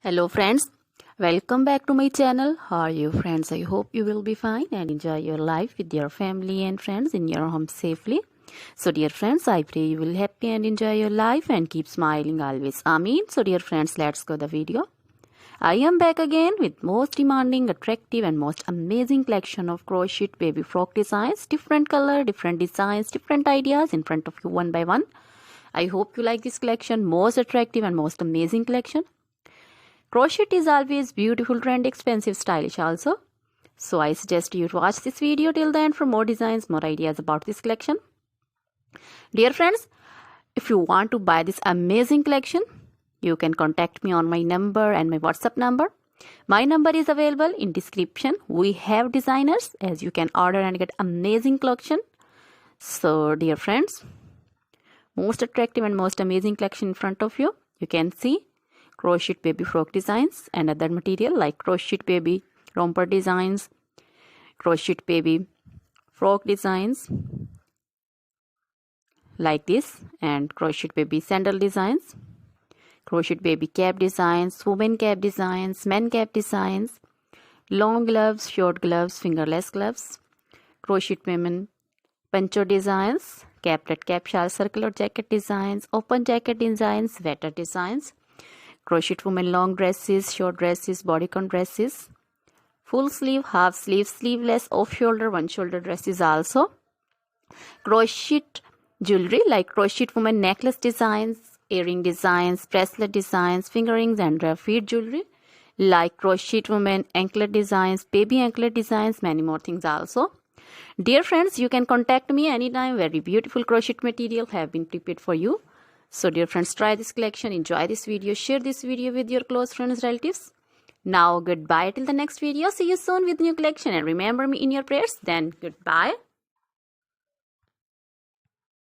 Hello friends, welcome back to my channel. How are you friends? I hope you will be fine and enjoy your life with your family and friends in your home safely. So dear friends, I pray you will happy and enjoy your life and keep smiling always. Amen. So dear friends, let's go the video. I am back again with most demanding, attractive and most amazing collection of crochet baby frock designs. Different color, different designs, different ideas in front of you one by one. I hope you like this collection, most attractive and most amazing collection. Crochet is always beautiful, trendy, expensive, stylish also. So I suggest you to watch this video till the end for more designs, more ideas about this collection. Dear friends, if you want to buy this amazing collection, you can contact me on my number and my WhatsApp number. My number is available in description. We have designers as you can order and get amazing collection. So dear friends, most attractive and most amazing collection in front of you. You can see crochet baby frock designs and other material like crochet baby romper designs, crochet baby frock designs like this, and crochet baby sandal designs, crochet baby cap designs, women cap designs, men cap designs, long gloves, short gloves, fingerless gloves, crochet women poncho designs, caplet cap shawl circular jacket designs, open jacket designs, sweater designs, crochet women long dresses, short dresses, bodycon dresses, full sleeve, half sleeve, sleeveless, off shoulder, one shoulder dresses also, crochet jewelry like crochet women necklace designs, earring designs, bracelet designs, finger rings and feet jewelry like crochet women anklet designs, baby anklet designs, many more things also. Dear friends, you can contact me anytime. Very beautiful crochet material have been prepared for you. So dear friends, try this collection, enjoy this video, share this video with your close friends, relatives. Now goodbye till the next video. See you soon with new collection and remember me in your prayers. Then goodbye.